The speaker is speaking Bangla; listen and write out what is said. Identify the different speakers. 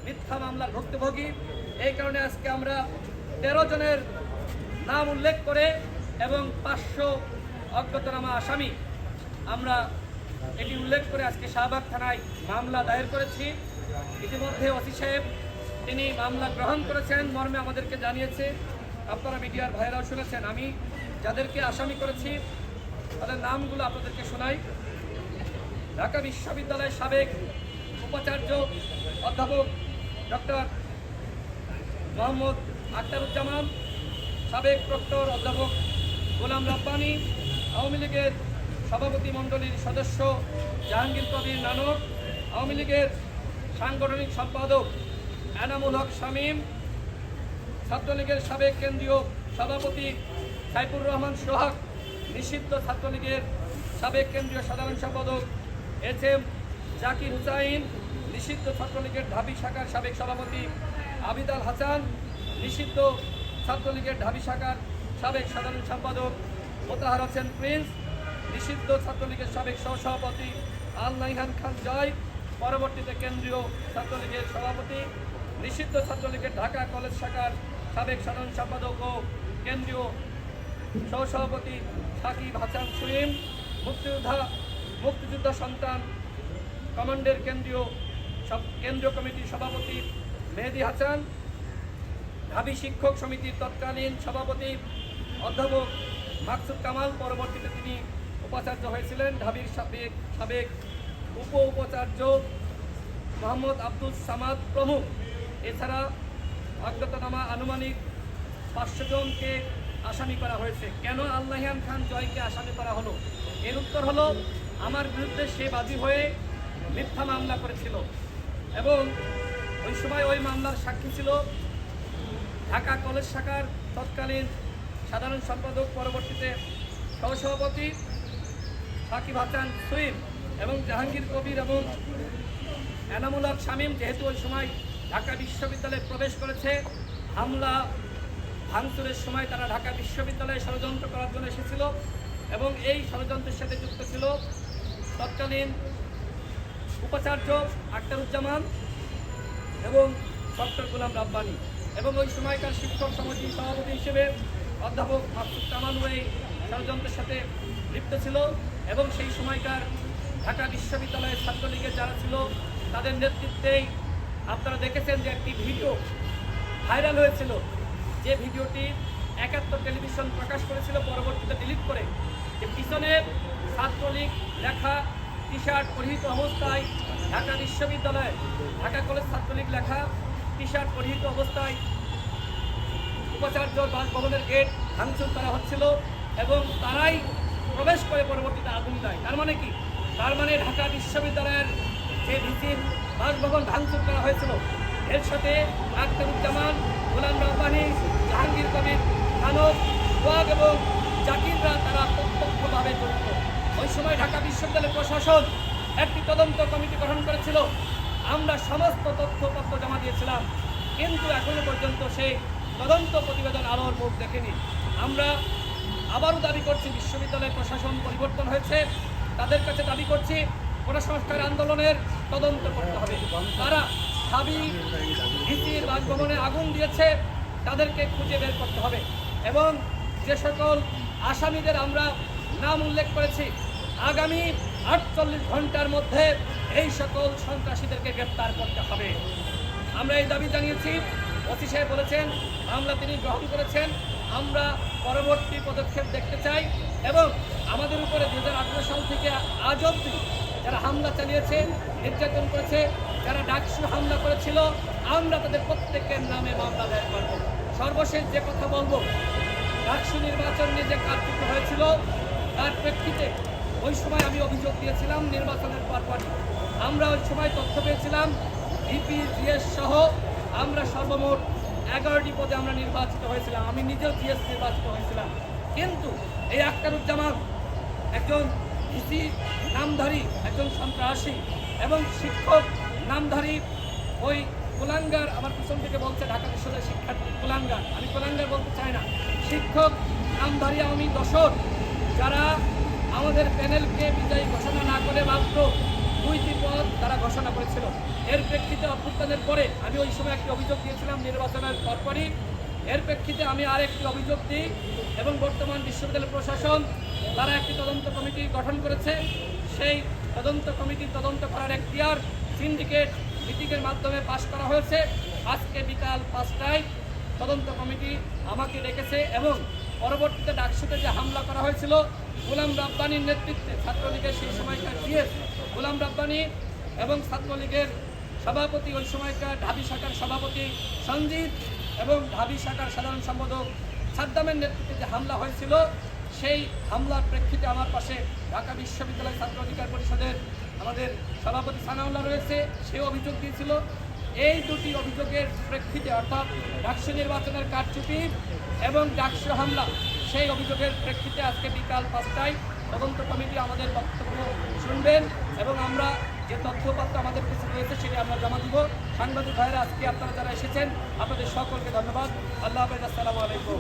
Speaker 1: মিথ্যা মামলার ভুক্তভোগী। এই কারণে আজকে আমরা 13 জনের নাম উল্লেখ করে এবং 500 অজ্ঞাতনামা আসামি আমরা এটি উল্লেখ করে আজকে শাহবাগ থানায় মামলা দায়ের করেছি। ইতিমধ্যে ওসি সাহেব তিনি মামলা গ্রহণ করেছেন মর্মে আমাদেরকে জানিয়েছে। আপনারা মিডিয়ার ভাইরাও শুনেছেন। আমি যাদেরকে আসামি করেছি তাদের নামগুলো আপনাদেরকে শোনাই। ঢাকা বিশ্ববিদ্যালয়ের সাবেক উপাচার্য অধ্যাপক ডক্টর মোহাম্মদ আখতারুজ্জামান, সাবেক প্রক্টর অধ্যাপক গোলাম রব্বানী, আওয়ামী লীগের সভাপতি মণ্ডলীর সদস্য জাহাঙ্গীর কবির নানক, আওয়ামী লীগের সাংগঠনিক সম্পাদক এনামুল হক শামীম, ছাত্রলীগের সাবেক কেন্দ্রীয় সভাপতি সাইফুর রহমান সোহাগ, নিষিদ্ধ ছাত্রলীগের সাবেক কেন্দ্রীয় সাধারণ সম্পাদক এম জাকির হুসাইন, নিষিদ্ধ ছাত্রলীগের ঢাবি শাখার সাবেক সভাপতি আবিদ আল হাসান, নিষিদ্ধ ছাত্রলীগের ঢাবি শাখার সাবেক সাধারণ সম্পাদক মোতাহার হোসেন প্রিন্স, নিষিদ্ধ ছাত্রলীগের সাবেক সহসভাপতি আল নাইহান খান জয়, পরবর্তীতে কেন্দ্রীয় ছাত্রলীগের সভাপতি, নিষিদ্ধ ছাত্রলীগের ঢাকা কলেজ শাখার সাবেক সাধারণ সম্পাদক ও কেন্দ্রীয় সহসভাপতি সাকিব হাসান সুইম, মুক্তিযোদ্ধা সন্তান কমান্ডের কেন্দ্রীয় কমিটির সভাপতি মেহেদি হাসান, ঢাবি শিক্ষক সমিতির তৎকালীন সভাপতি অধ্যাপক মাকসুদ কামাল, পরবর্তীতে তিনি উপাচার্য হয়েছিলেন, ঢাবির সাবেক উপাচার্য মোহাম্মদ আব্দুল সামাদ প্রমুখ। এছাড়া অজ্ঞাতনামা আনুমানিক 500 জনকে আসামি করা হয়েছে। কেন আল নাহিয়ান খান জয়কে আসামি করা হলো? এর উত্তর হলো, আমার বিরুদ্ধে সে বাদী হয়ে মিথ্যা মামলা করেছিল এবং ওই সময় ওই মামলার সাক্ষী ছিল ঢাকা কলেজ শাখার তৎকালীন সাধারণ সম্পাদক, পরবর্তীতে সহসভাপতি সাকিব হাসান সুইম এবং জাহাঙ্গীর কবির এবং এনামুল হক শামীম। যেহেতু ওই সময় ঢাকা বিশ্ববিদ্যালয়ে প্রবেশ করেছে, হামলা ভাঙচুরের সময় তারা ঢাকা বিশ্ববিদ্যালয়ে ষড়যন্ত্র করার জন্য এসেছিল এবং এই ষড়যন্ত্রের সাথে যুক্ত ছিল তৎকালীন উপাচার্য আখতারুজ্জামান এবং ডক্টর গোলাম রব্বানী এবং ওই সময়কার শিক্ষক সমিতির সভাপতি হিসেবে অধ্যাপক মাকসুদ কামাল এই ষড়যন্ত্রের সাথে লিপ্ত ছিল এবং সেই সময়কার ঢাকা বিশ্ববিদ্যালয়ের ছাত্রলীগের যারা ছিল তাদের নেতৃত্বেই আপনারা দেখেছেন যে একটি ভিডিও ভাইরাল হয়েছিল, যে ভিডিওটি 71 টেলিভিশন প্রকাশ করেছিল, পরবর্তীতে ডিলিট করে, যে পিছনে ছাত্রলীগ লেখা টি শার্ট পরিহিত অবস্থায় ঢাকা বিশ্ববিদ্যালয়ে ঢাকা কলেজ ছাত্রলীগ লেখা টি শার্ট পরিহিত অবস্থায় উপাচার্য বাসভবনের গেট ভাঙচুর করা হচ্ছিল এবং তারাই প্রবেশ করে পরবর্তীতে আগুন দেয়। তার মানে কি? তার মানে ঢাকা বিশ্ববিদ্যালয়ের যে ভিত্তির বাসভবন ভাঙচুর করা হয়েছিল এর সাথে আখতারুজ্জামান, গোলাম রব্বানী, জাহাঙ্গীর কবির খানক, সোহাগ এবং জাকিররা তারা প্রত্যক্ষভাবে জড়িত। ওই সময় ঢাকা বিশ্ববিদ্যালয় প্রশাসন একটি তদন্ত কমিটি গঠন করেছিল। আমরা সমস্ত তথ্য জমা দিয়েছিলাম, কিন্তু এখনো পর্যন্ত সেই তদন্ত প্রতিবেদন আলোর মুখ দেখেনি। আমরা আবারও দাবি করছি, বিশ্ববিদ্যালয় প্রশাসন পরিবর্তন হয়েছে, তাদের কাছে দাবি করছি গণসংস্কার আন্দোলনের তদন্ত করতে হবে। তারা ঢাবি ভিত্তির বাসভবনে আগুন দিয়েছে, তাদেরকে খুঁজে বের করতে হবে এবং যে সকল আসামিদের আমরা নাম উল্লেখ করেছি, আগামী 48 ঘন্টার মধ্যে এই সকল সন্ত্রাসীদেরকে গ্রেপ্তার করতে হবে। আমরা এই দাবি জানিয়েছি। ওসি সাহেব বলেছেন মামলা তিনি গ্রহণ করেছেন। আমরা পরবর্তী পদক্ষেপ দেখতে চাই এবং আমাদের উপরে 2018 সাল থেকে আজ অবধি যারা হামলা চালিয়েছে, নির্যাতন করেছে, যারা ডাকসু হামলা করেছিল, আমরা তাদের প্রত্যেকের নামে মামলা দায়ের করব। সর্বশেষ যে কথা বলবো, ডাকসু নির্বাচন নিয়ে যে কারচুপি হয়েছিল তার প্রেক্ষিতে ওই সময় আমি অভিযোগ দিয়েছিলাম নির্বাচনের পরপরই। আমরা ওই সময় তথ্য পেয়েছিলাম ভিপি, জিএস সহ আমরা সর্বমোট 11টি পদে আমরা নির্বাচিত হয়েছিলাম। আমি নিজেও জিএস নির্বাচিত হয়েছিলাম, কিন্তু এই আখতারুজ্জামান একজন ভিসি নামধারী একজন সন্ত্রাসী এবং শিক্ষক নামধারী ওই কুলাঙ্গার, আমার পিছন থেকে বলছে ঢাকা বিশ্ববিদ্যালয়ের শিক্ষার্থী কুলাঙ্গার, আমি কুলাঙ্গার বলতে চাই না, শিক্ষক নামধারী আওয়ামী দশর যারা আমাদের প্যানেলকে বিজয়ী ঘোষণা না করে মাত্র 2টি পদ তারা ঘোষণা করেছিল। এর প্রেক্ষিতে অভ্যুত্থানের পরে আমি ওই সময় একটি অভিযোগ দিয়েছিলাম নির্বাচনের পরপরই। এর প্রেক্ষিতে আমি আরেকটি অভিযোগ দিই এবং বর্তমান বিশ্ববিদ্যালয় প্রশাসন তারা একটি তদন্ত কমিটি গঠন করেছে। সেই তদন্ত কমিটি তদন্ত করার এখতিয়ার সিন্ডিকেট মিটিংয়ের মাধ্যমে পাশ করা হয়েছে। আজকে বিকাল 5টায় তদন্ত কমিটি আমাকে ডেকেছে এবং পরবর্তীতে ডাকসুতে যে হামলা করা হয়েছিল গোলাম রাব্বানীর নেতৃত্বে ছাত্রলীগের সেই সময়কার জিএস গোলাম রাব্বানী এবং ছাত্রলীগের সভাপতি ওই সময়কার ঢাবি শাখার সভাপতি সঞ্জিত এবং ঢাবি শাখার সাধারণ সম্পাদক সাদ্দামের নেতৃত্বে যে হামলা হয়েছিল সেই হামলার প্রেক্ষিতে আমার পাশে ঢাকা বিশ্ববিদ্যালয় ছাত্র অধিকার পরিষদের আমাদের সভাপতি সানাউল্লাহ রয়েছে, সে অভিযোগ দিয়েছিল। এই দুটি অভিযোগের প্রেক্ষিতে অর্থাৎ ডাকসু নির্বাচনের কারচুপি এবং ডাকসু হামলা সেই অভিযোগের প্রেক্ষিতে আজকে বিকাল 5টায় তদন্ত কমিটি আমাদের বক্তব্য শুনবেন এবং আমরা যে তথ্যপত্র আমাদের কাছে রয়েছে সেটি আমরা জমা দিব। সাংবাদিক ভাইয়েরা আজকে আপনারা যারা এসেছেন আপনাদের সকলকে ধন্যবাদ। আল্লাহ হাফেজ, আসসালামু আলাইকুম।